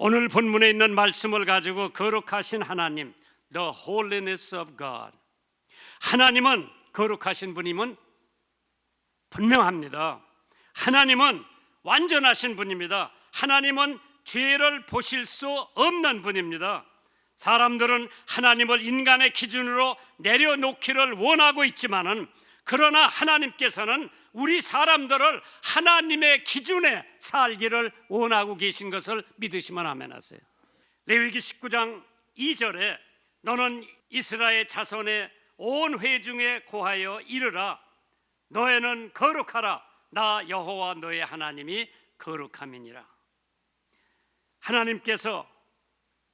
오늘 본문에 있는 말씀을 가지고 거룩하신 하나님, The holiness of God, 하나님은 거룩하신 분임은 분명합니다. 하나님은 완전하신 분입니다. 하나님은 죄를 보실 수 없는 분입니다. 사람들은 하나님을 인간의 기준으로 내려놓기를 원하고 있지만은, 그러나 하나님께서는 우리 사람들을 하나님의 기준에 살기를 원하고 계신 것을 믿으시면 아멘 하세요. 레위기 19장 2절에 너는 이스라엘 자손의 온 회중에 고하여 이르라, 너희는 거룩하라, 나 여호와 너의 하나님이 거룩함이니라. 하나님께서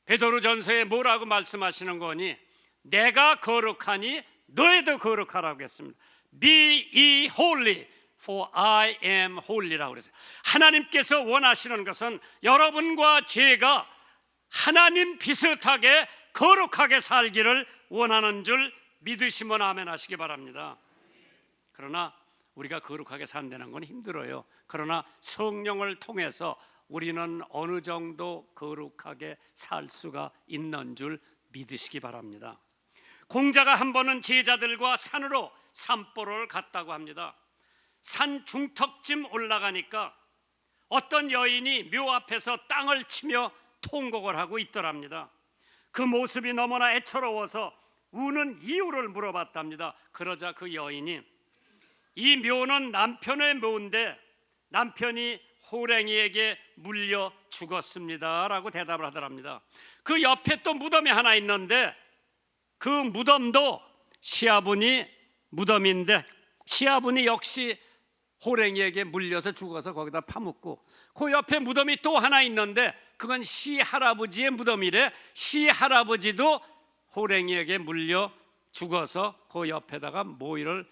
베드로전서에 뭐라고 말씀하시는 거니? 내가 거룩하니 너희도 거룩하라고 했습니다. Be ye holy, for I am holy라고 그랬어요. 하나님께서 원하시는 것은 여러분과 제가 하나님 비슷하게 거룩하게 살기를 원하는 줄 믿으시면 아멘 하시기 바랍니다. 그러나 우리가 거룩하게 산다는 건 힘들어요. 그러나 성령을 통해서 우리는 어느 정도 거룩하게 살 수가 있는 줄 믿으시기 바랍니다. 공자가 한 번은 제자들과 산으로 산보를 갔다고 합니다. 산 중턱쯤 올라가니까 어떤 여인이 묘 앞에서 땅을 치며 통곡을 하고 있더랍니다. 그 모습이 너무나 애처로워서 우는 이유를 물어봤답니다. 그러자 그 여인이, 이 묘는 남편의 묘인데 남편이 호랭이에게 물려 죽었습니다 라고 대답을 하더랍니다. 그 옆에 또 무덤이 하나 있는데 그 무덤도 시아버니 무덤인데 시아버니 역시 호랭이에게 물려서 죽어서 거기다 파묻고, 그 옆에 무덤이 또 하나 있는데 그건 시할아버지의 무덤이래. 시할아버지도 호랭이에게 물려 죽어서 그 옆에다가 모이를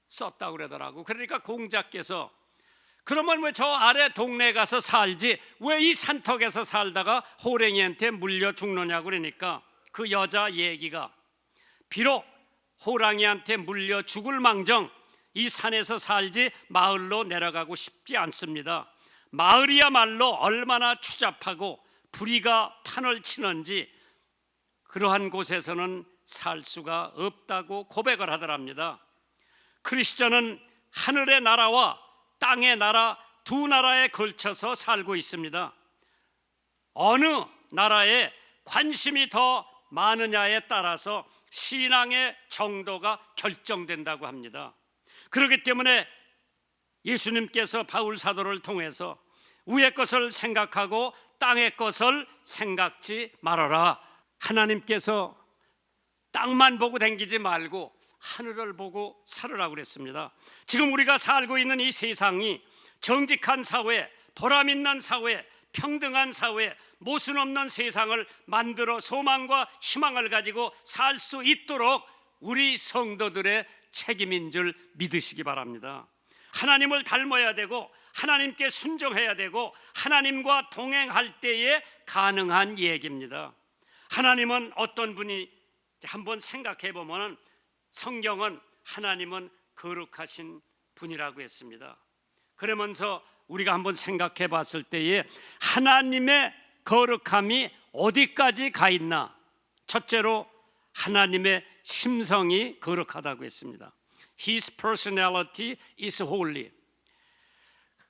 썼다고 그러더라고. 그러니까 공자께서, 그러면 왜 저 아래 동네에 가서 살지 왜 이 산턱에서 살다가 호랭이한테 물려 죽느냐고. 그러니까 그 여자 얘기가, 비록 호랑이한테 물려 죽을 망정 이 산에서 살지 마을로 내려가고 싶지 않습니다. 마을이야말로 얼마나 추잡하고 불의가 판을 치는지 그러한 곳에서는 살 수가 없다고 고백을 하더랍니다. 크리스천은 하늘의 나라와 땅의 나라 두 나라에 걸쳐서 살고 있습니다. 어느 나라에 관심이 더 많으냐에 따라서 신앙의 정도가 결정된다고 합니다. 그렇기 때문에 예수님께서 바울 사도를 통해서 위의 것을 생각하고 땅의 것을 생각지 말아라. 하나님께서 땅만 보고 댕기지 말고 하늘을 보고 살으라고 그랬습니다. 지금 우리가 살고 있는 이 세상이 정직한 사회, 보람 있는 사회, 평등한 사회, 모순 없는 세상을 만들어 소망과 희망을 가지고 살 수 있도록 우리 성도들의 책임인 줄 믿으시기 바랍니다. 하나님을 닮아야 되고 하나님께 순종해야 되고 하나님과 동행할 때에 가능한 얘기입니다. 하나님은 어떤 분이 한번 생각해 보면 성경은 하나님은 거룩하신 분이라고 했습니다. 그러면서 우리가 한번 생각해 봤을 때에 하나님의 거룩함이 어디까지 가 있나? 첫째로 하나님의 심성이 거룩하다고 했습니다. His personality is holy.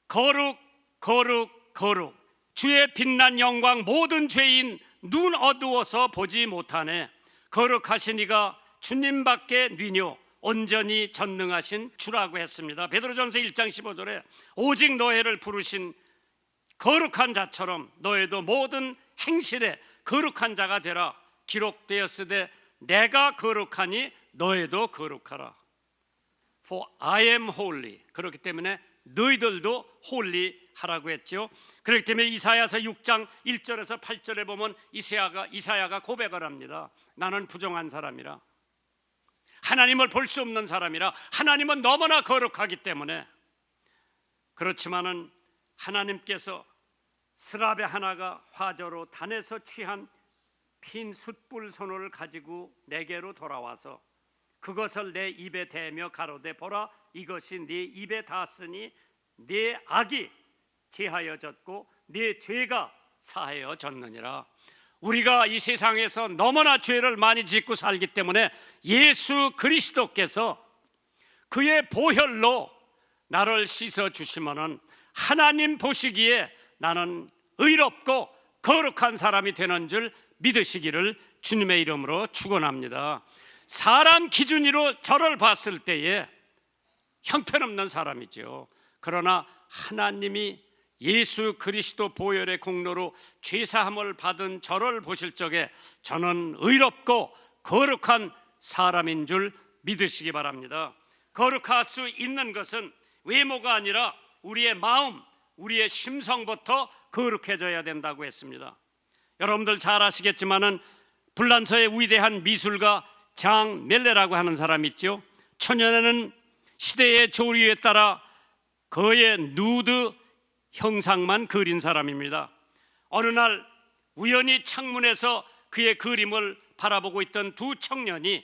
거룩, 거룩, 거룩. 주의 빛난 영광 모든 죄인 눈 어두워서 보지 못하네. 거룩하신 이가 주님밖에 뉘뇨 온전히 전능하신 주라고 했습니다. 베드로전서 1장 15절에 오직 너희를 부르신 거룩한 자처럼 너희도 모든 행실에 거룩한 자가 되라. 기록되었으되 내가 거룩하니 너희도 거룩하라. For I am holy. 그렇기 때문에 너희들도 holy 하라고 했죠. 그렇기 때문에 이사야서 6장 1절에서 8절에 보면 이사야가 고백을 합니다. 나는 부정한 사람이라, 하나님을 볼 수 없는 사람이라, 하나님은 너무나 거룩하기 때문에. 그렇지만은 하나님께서 스라베 하나가 화저로 단에서 취한 핀 숯불 손을 가지고 내게로 돌아와서 그것을 내 입에 대며 가로되 보라 이것이 네 입에 닿았으니 네 악이 제하여졌고 네 죄가 사하여졌느니라. 우리가 이 세상에서 너무나 죄를 많이 짓고 살기 때문에 예수 그리스도께서 그의 보혈로 나를 씻어 주시면은 하나님 보시기에 나는 의롭고 거룩한 사람이 되는 줄 믿으시기를 주님의 이름으로 축원합니다. 사람 기준으로 저를 봤을 때에 형편없는 사람이죠. 그러나 하나님이 예수 그리스도 보혈의 공로로 죄사함을 받은 저를 보실 적에 저는 의롭고 거룩한 사람인 줄 믿으시기 바랍니다. 거룩할 수 있는 것은 외모가 아니라 우리의 마음, 우리의 심성부터 거룩해져야 된다고 했습니다. 여러분들 잘 아시겠지만은 불란서의 위대한 미술가 장 멜레라고 하는 사람이 있죠. 초년에는 시대의 조류에 따라 그의 누드 형상만 그린 사람입니다. 어느 날 우연히 창문에서 그의 그림을 바라보고 있던 두 청년이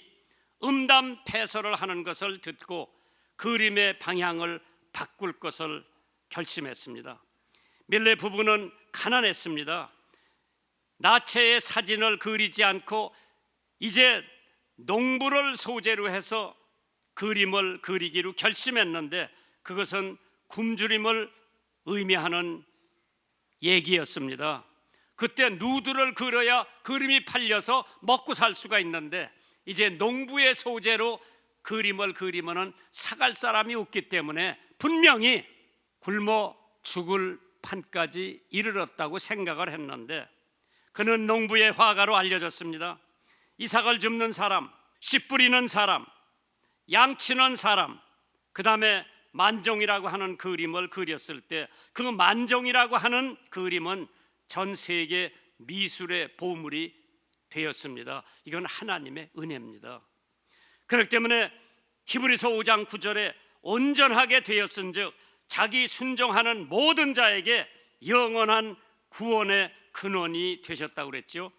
음담패설을 하는 것을 듣고 그림의 방향을 바꿀 것을 결심했습니다. 멜레 부부는 가난했습니다. 나체의 사진을 그리지 않고 이제 농부를 소재로 해서 그림을 그리기로 결심했는데 그것은 굶주림을 의미하는 얘기였습니다. 그때 누드를 그려야 그림이 팔려서 먹고 살 수가 있는데 이제 농부의 소재로 그림을 그리면은 사갈 사람이 없기 때문에 분명히 굶어 죽을 판까지 이르렀다고 생각을 했는데 그는 농부의 화가로 알려졌습니다. 이삭을 줍는 사람, 씨 뿌리는 사람, 양치는 사람, 그 다음에 만종이라고 하는 그림을 그렸을 때 그 만종이라고 하는 그림은 전 세계 미술의 보물이 되었습니다. 이건 하나님의 은혜입니다. 그렇기 때문에 히브리서 5장 9절에 온전하게 되었은즉 자기 순종하는 모든 자에게 영원한 구원의 근원이 되셨다고 그랬죠.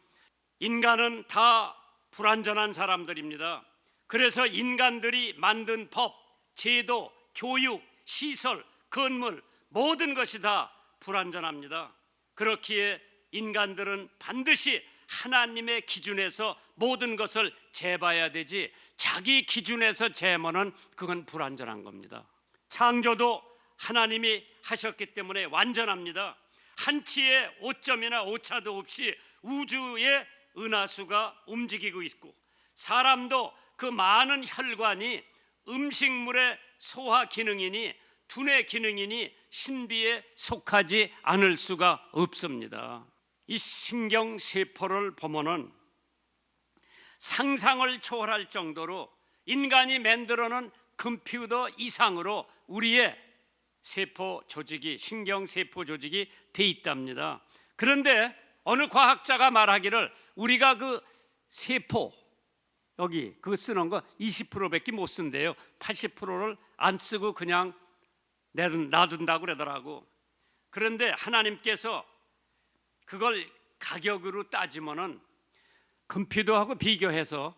인간은 다 불완전한 사람들입니다. 그래서 인간들이 만든 법, 제도, 교육, 시설, 건물 모든 것이 다 불완전합니다. 그렇기에 인간들은 반드시 하나님의 기준에서 모든 것을 재봐야 되지 자기 기준에서 재면은 그건 불완전한 겁니다. 창조도 하나님이 하셨기 때문에 완전합니다. 한치의 오점이나 오차도 없이 우주의 은하수가 움직이고 있고 사람도 그 많은 혈관이 음식물의 소화 기능이니 두뇌 기능이니 신비에 속하지 않을 수가 없습니다. 이 신경세포를 보면은 상상을 초월할 정도로 인간이 만들어놓은 컴퓨터 이상으로 우리의 세포 조직이 신경세포 조직이 돼 있답니다. 그런데 어느 과학자가 말하기를 우리가 그 세포 여기 그거 쓰는 거 20%밖에 못 쓴대요. 80%를 안 쓰고 그냥 놔둔다고 그러더라고. 그런데 하나님께서 그걸 가격으로 따지면은 컴퓨터하고 비교해서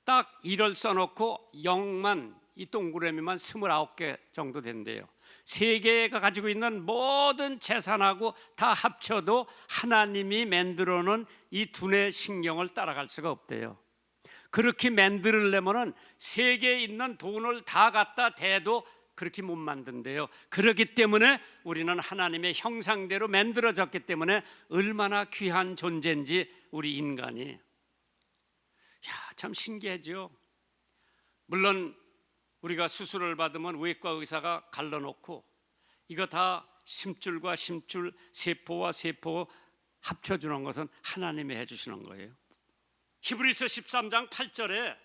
딱 1을 써놓고 0만 이 동그라미만 29개 정도 된대요. 세계가 가지고 있는 모든 재산하고 다 합쳐도 하나님이 만들어놓은 이 두뇌 신경을 따라갈 수가 없대요. 그렇게 만들려면은 세계에 있는 돈을 다 갖다 대도 그렇게 못 만든대요. 그렇기 때문에 우리는 하나님의 형상대로 만들어졌기 때문에 얼마나 귀한 존재인지 우리 인간이 참 신기하죠. 물론 우리가 수술을 받으면 외과 의사가 갈라놓고 이거 다 심줄과 심줄, 세포와 세포 합쳐주는 것은 하나님이 해주시는 거예요. 히브리서 13장 8절에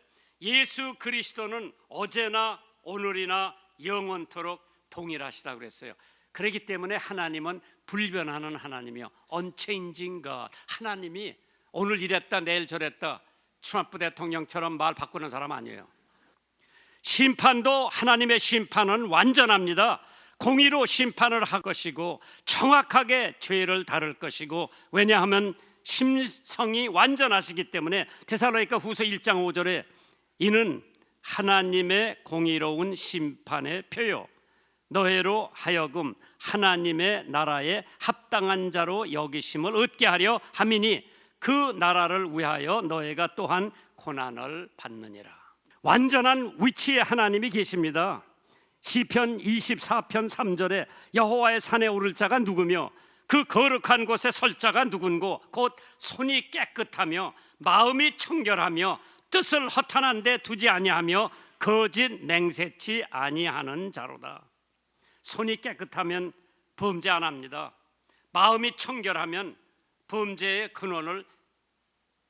예수 그리스도는 어제나 오늘이나 영원토록 동일하시다고 그랬어요. 그렇기 때문에 하나님은 불변하는 하나님이요, unchanging God. 하나님이 오늘 이랬다 내일 저랬다 트럼프 대통령처럼 말 바꾸는 사람 아니에요. 심판도 하나님의 심판은 완전합니다. 공의로 심판을 할 것이고 정확하게 죄를 다룰 것이고, 왜냐하면 심성이 완전하시기 때문에 데살로니가 후서 1장 5절에 이는 하나님의 공의로운 심판의 표요 너희로 하여금 하나님의 나라에 합당한 자로 여기심을 얻게 하려 함이니 그 나라를 위하여 너희가 또한 고난을 받느니라. 완전한 위치에 하나님이 계십니다. 시편 24편 3절에 여호와의 산에 오를 자가 누구며 그 거룩한 곳에 설 자가 누군고 곧 손이 깨끗하며 마음이 청결하며 뜻을 허탄한 데 두지 아니하며 거짓 맹세치 아니하는 자로다. 손이 깨끗하면 범죄 안 합니다. 마음이 청결하면 범죄의 근원을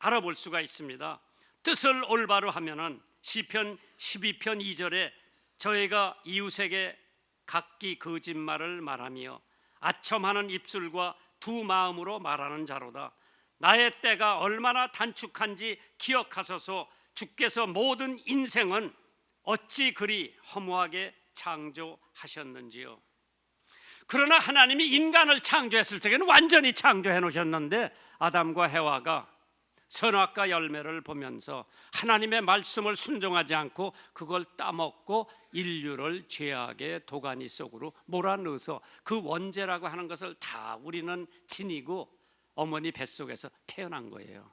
알아볼 수가 있습니다. 뜻을 올바로 하면은 시편 12편 2절에 저희가 이웃에게 각기 거짓말을 말하며 아첨하는 입술과 두 마음으로 말하는 자로다. 나의 때가 얼마나 단축한지 기억하소서. 주께서 모든 인생은 어찌 그리 허무하게 창조하셨는지요. 그러나 하나님이 인간을 창조했을 적에는 완전히 창조해 놓으셨는데 아담과 해와가 선악과 열매를 보면서 하나님의 말씀을 순종하지 않고 그걸 따먹고 인류를 죄악의 도가니 속으로 몰아넣어서 그 원죄라고 하는 것을 다 우리는 지니고 어머니 뱃속에서 태어난 거예요.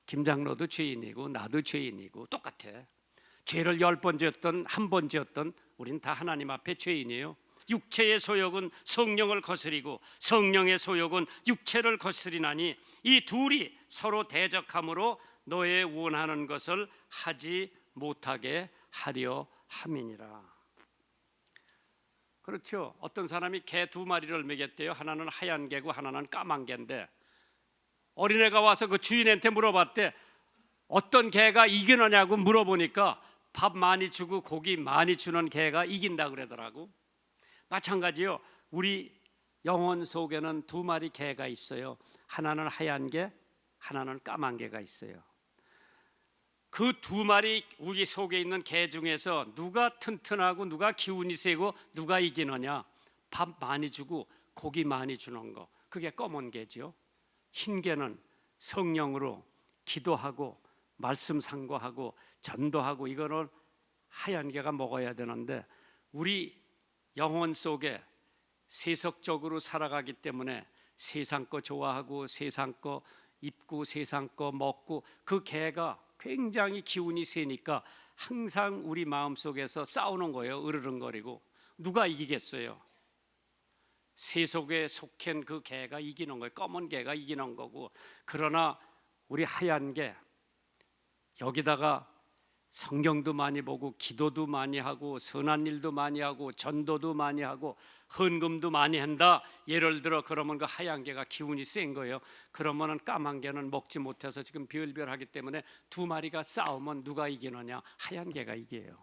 김장로도 죄인이고 나도 죄인이고 똑같아. 죄를 10번 지었던 1번 지었던 우린 다 하나님 앞에 죄인이에요. 육체의 소욕은 성령을 거스리고 성령의 소욕은 육체를 거스리나니 이 둘이 서로 대적함으로 너의 원하는 것을 하지 못하게 하려 함이니라. 그렇죠. 어떤 사람이 개 2마리를 먹였대요. 하나는 하얀 개고 하나는 까만 개인데 어린애가 와서 그 주인한테 물어봤대. 어떤 개가 이기느냐고 물어보니까 밥 많이 주고 고기 많이 주는 개가 이긴다 그러더라고. 마찬가지요. 우리 영혼 속에는 2마리 개가 있어요. 하나는 하얀 개, 하나는 까만 개가 있어요. 그 2마리 우리 속에 있는 개 중에서 누가 튼튼하고 누가 기운이 세고 누가 이기느냐? 밥 많이 주고 고기 많이 주는 거, 그게 검은 개죠. 흰 개는 성령으로 기도하고 말씀 상고하고 전도하고 이거를 하얀 개가 먹어야 되는데 우리 영혼 속에 세속적으로 살아가기 때문에 세상 거 좋아하고 세상 거 입고 세상 거 먹고 그 개가 굉장히 기운이 세니까 항상 우리 마음속에서 싸우는 거예요. 으르렁거리고. 누가 이기겠어요? 세속에 속한 그 개가 이기는 거예요. 검은 개가 이기는 거고. 그러나 우리 하얀 개, 여기다가 성경도 많이 보고 기도도 많이 하고 선한 일도 많이 하고 전도도 많이 하고 헌금도 많이 한다. 예를 들어 그러면 그 하얀 개가 기운이 센 거예요. 그러면은 까만 개는 먹지 못해서 지금 별별하기 때문에 2마리가 싸우면 누가 이기느냐? 하얀 개가 이겨요.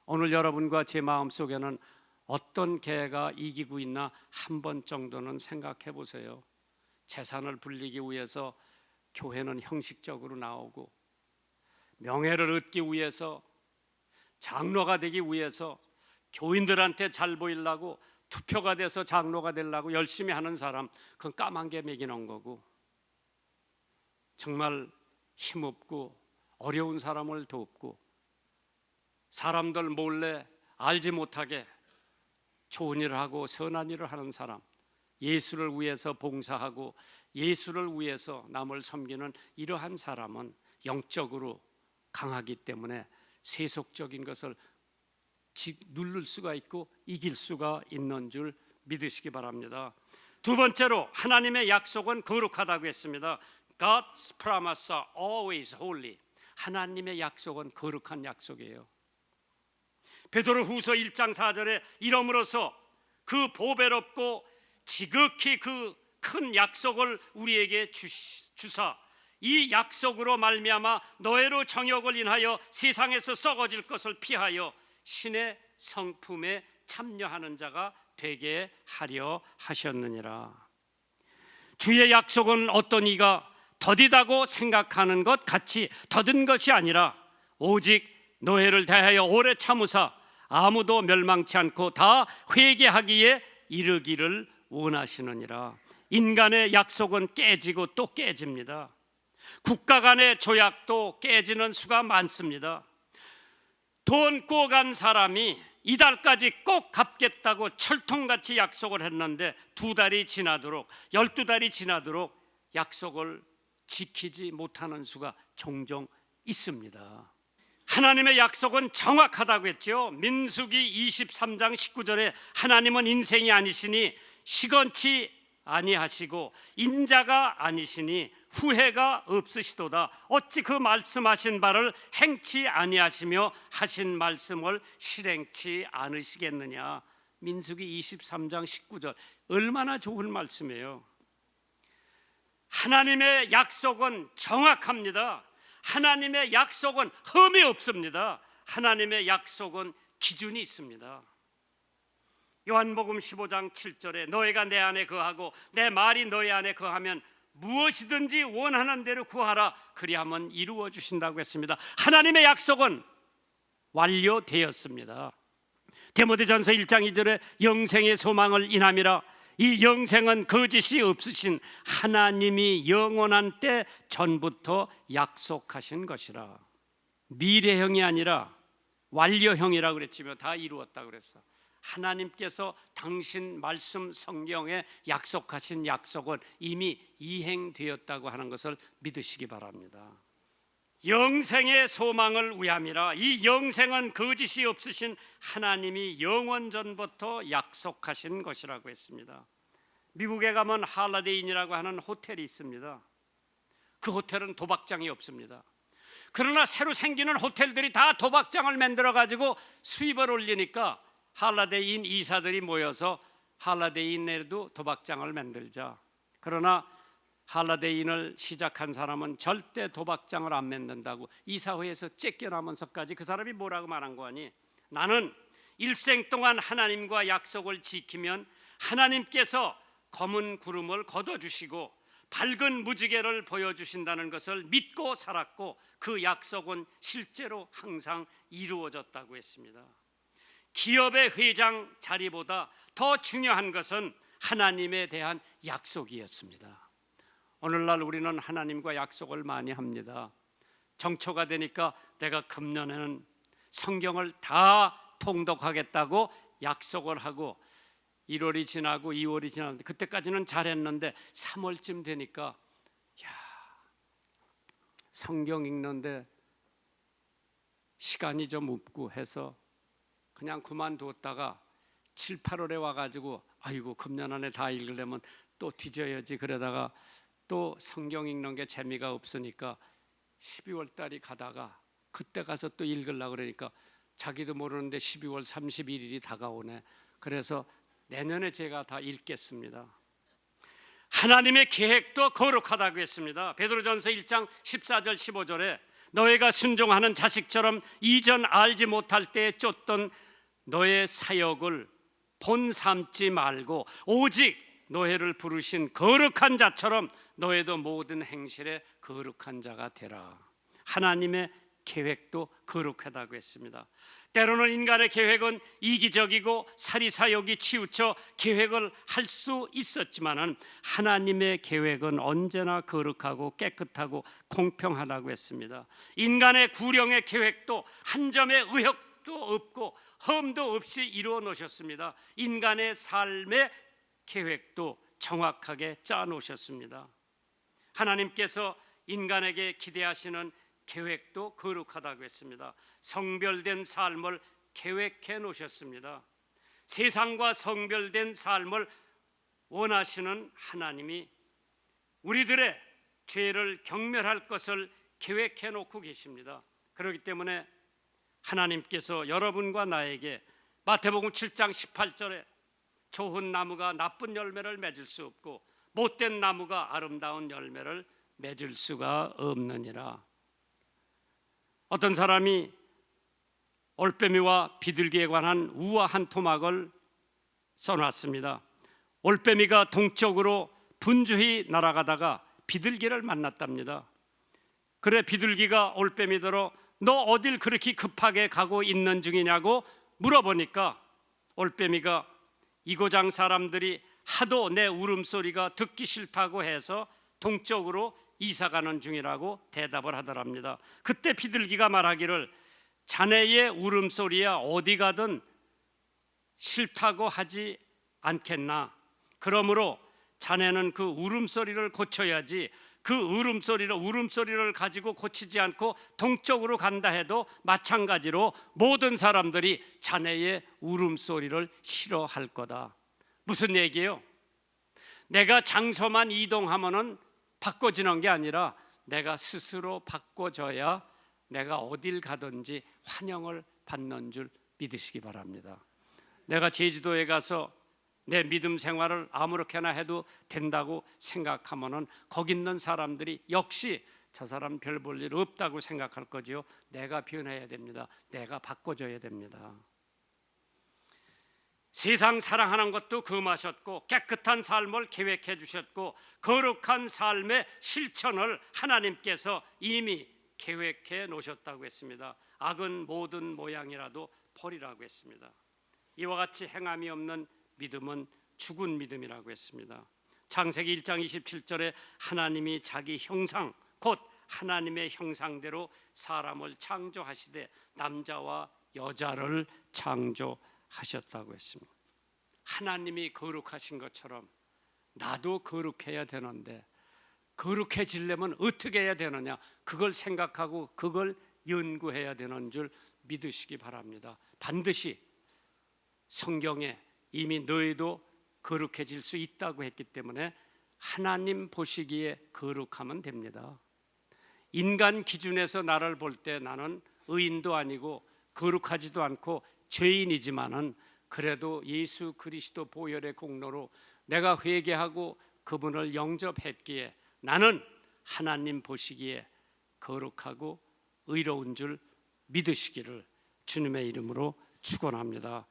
오늘 여러분과 제 마음속에는 어떤 개가 이기고 있나 한 번 정도는 생각해 보세요. 재산을 불리기 위해서 교회는 형식적으로 나오고 명예를 얻기 위해서 장로가 되기 위해서 교인들한테 잘 보이려고 투표가 돼서 장로가 되려고 열심히 하는 사람, 그건 까만 개 먹이는 거고 정말 힘없고 어려운 사람을 돕고 사람들 몰래 알지 못하게 좋은 일을 하고 선한 일을 하는 사람, 예수를 위해서 봉사하고 예수를 위해서 남을 섬기는 이러한 사람은 영적으로 강하기 때문에 세속적인 것을 누를 수가 있고 이길 수가 있는 줄 믿으시기 바랍니다. 두 번째로 하나님의 약속은 거룩하다고 했습니다. God's promises are always holy. 하나님의 약속은 거룩한 약속이에요. 베드로후서 1장 4절에 이러므로서 그 보배롭고 지극히 그 큰 약속을 우리에게 주사 이 약속으로 말미암아 노예로 정욕을 인하여 세상에서 썩어질 것을 피하여 신의 성품에 참여하는 자가 되게 하려 하셨느니라. 주의 약속은 어떤 이가 더디다고 생각하는 것 같이 더딘 것이 아니라 오직 노예를 대하여 오래 참으사 아무도 멸망치 않고 다 회개하기에 이르기를 원하시느니라. 인간의 약속은 깨지고 또 깨집니다. 국가 간의 조약도 깨지는 수가 많습니다. 돈 꿔간 사람이 이달까지 꼭 갚겠다고 철통같이 약속을 했는데 2달이 지나도록 12달이 지나도록 약속을 지키지 못하는 수가 종종 있습니다. 하나님의 약속은 정확하다고 했죠. 민수기 23장 19절에 하나님은 인생이 아니시니 시건치 아니하시고 인자가 아니시니 후회가 없으시도다. 어찌 그 말씀하신 바를 행치 아니하시며 하신 말씀을 실행치 않으시겠느냐. 민수기 23장 19절 얼마나 좋은 말씀이에요. 하나님의 약속은 정확합니다. 하나님의 약속은 흠이 없습니다. 하나님의 약속은 기준이 있습니다. 요한복음 15장 7절에 너희가 내 안에 거하고 내 말이 너희 안에 거하면 무엇이든지 원하는 대로 구하라 그리하면 이루어 주신다고 했습니다. 하나님의 약속은 완료되었습니다. 디모데전서 1장 2절에 영생의 소망을 인함이라. 이 영생은 거짓이 없으신 하나님이 영원한 때 전부터 약속하신 것이라. 미래형이 아니라 완료형이라고 그랬지만 다 이루었다고 그랬어. 하나님께서 당신 말씀 성경에 약속하신 약속은 이미 이행되었다고 하는 것을 믿으시기 바랍니다. 영생의 소망을 위함이라. 이 영생은 거짓이 없으신 하나님이 영원 전부터 약속하신 것이라고 했습니다. 미국에 가면 할라데인이라고 하는 호텔이 있습니다. 그 호텔은 도박장이 없습니다. 그러나 새로 생기는 호텔들이 다 도박장을 만들어 가지고 수입을 올리니까 할라데인 이사들이 모여서 할라데인에도 도박장을 만들자. 그러나 할라데인을 시작한 사람은 절대 도박장을 안 만든다고 이사회에서 쫓겨나면서까지 그 사람이 뭐라고 말한 거 아니? 나는 일생 동안 하나님과 약속을 지키면 하나님께서 검은 구름을 걷어주시고 밝은 무지개를 보여주신다는 것을 믿고 살았고 그 약속은 실제로 항상 이루어졌다고 했습니다. 기업의 회장 자리보다 더 중요한 것은 하나님에 대한 약속이었습니다. 오늘날 우리는 하나님과 약속을 많이 합니다. 정초가 되니까 내가 금년에는 성경을 다 통독하겠다고 약속을 하고 1월이 지나고 2월이 지났는데 그때까지는 잘했는데 3월쯤 되니까 성경 읽는데 시간이 좀 없고 해서 그냥 그만두었다가 7, 8월에 와가지고 아이고 금년 안에 다 읽으려면 또 뒤져야지 그러다가 또 성경 읽는 게 재미가 없으니까 12월 달이 가다가 그때 가서 또 읽으려고 그러니까 자기도 모르는데 12월 31일이 다가오네. 그래서 내년에 제가 다 읽겠습니다. 하나님의 계획도 거룩하다고 했습니다. 베드로전서 1장 14절 15절에 너희가 순종하는 자식처럼 이전 알지 못할 때에 쫓던 너의 사역을 본 삼지 말고 오직 너희를 부르신 거룩한 자처럼 너희도 모든 행실에 거룩한 자가 되라. 하나님의 계획도 거룩하다고 했습니다. 때로는 인간의 계획은 이기적이고 사리사욕이 치우쳐 계획을 할 수 있었지만은 하나님의 계획은 언제나 거룩하고 깨끗하고 공평하다고 했습니다. 인간의 구령의 계획도 한 점의 의혹도 없고 흠도 없이 이루어 놓으셨습니다. 인간의 삶의 계획도 정확하게 짜 놓으셨습니다. 하나님께서 인간에게 기대하시는 계획도 거룩하다고 했습니다. 성별된 삶을 계획해 놓으셨습니다. 세상과 성별된 삶을 원하시는 하나님이 우리들의 죄를 경멸할 것을 계획해 놓고 계십니다. 그렇기 때문에 하나님께서 여러분과 나에게 마태복음 7장 18절에 좋은 나무가 나쁜 열매를 맺을 수 없고 못된 나무가 아름다운 열매를 맺을 수가 없느니라. 어떤 사람이 올빼미와 비둘기에 관한 우아한 토막을 써놨습니다. 올빼미가 동쪽으로 분주히 날아가다가 비둘기를 만났답니다. 그래 비둘기가 올빼미더러 너 어딜 그렇게 급하게 가고 있는 중이냐고 물어보니까 올빼미가 이고장 사람들이 하도 내 울음소리가 듣기 싫다고 해서 동쪽으로 이사가는 중이라고 대답을 하더랍니다. 그때 비둘기가 말하기를 자네의 울음소리야 어디 가든 싫다고 하지 않겠나? 그러므로 자네는 그 울음소리를 고쳐야지. 그 울음소리를 가지고 고치지 않고 동쪽으로 간다 해도 마찬가지로 모든 사람들이 자네의 울음소리를 싫어할 거다. 무슨 얘기예요? 내가 장소만 이동하면은 바꿔지는 게 아니라 내가 스스로 바꿔져야 내가 어딜 가든지 환영을 받는 줄 믿으시기 바랍니다. 내가 제주도에 가서 내 믿음 생활을 아무렇게나 해도 된다고 생각하면은 거기 있는 사람들이 역시 저 사람 별 볼 일 없다고 생각할 거지요. 내가 변해야 됩니다. 내가 바꿔줘야 됩니다. 세상 사랑하는 것도 금하셨고 깨끗한 삶을 계획해 주셨고 거룩한 삶의 실천을 하나님께서 이미 계획해 놓으셨다고 했습니다. 악은 모든 모양이라도 버리라고 했습니다. 이와 같이 행함이 없는 믿음은 죽은 믿음이라고 했습니다. 창세기 1장 27절에 하나님이 자기 형상 곧 하나님의 형상대로 사람을 창조하시되 남자와 여자를 창조하셨다고 했습니다. 하나님이 거룩하신 것처럼 나도 거룩해야 되는데 거룩해지려면 어떻게 해야 되느냐, 그걸 생각하고 그걸 연구해야 되는 줄 믿으시기 바랍니다. 반드시 성경에 이미 너희도 거룩해질 수 있다고 했기 때문에 하나님 보시기에 거룩하면 됩니다. 인간 기준에서 나를 볼 때 나는 의인도 아니고 거룩하지도 않고 죄인이지만은 그래도 예수 그리스도 보혈의 공로로 내가 회개하고 그분을 영접했기에 나는 하나님 보시기에 거룩하고 의로운 줄 믿으시기를 주님의 이름으로 축원합니다.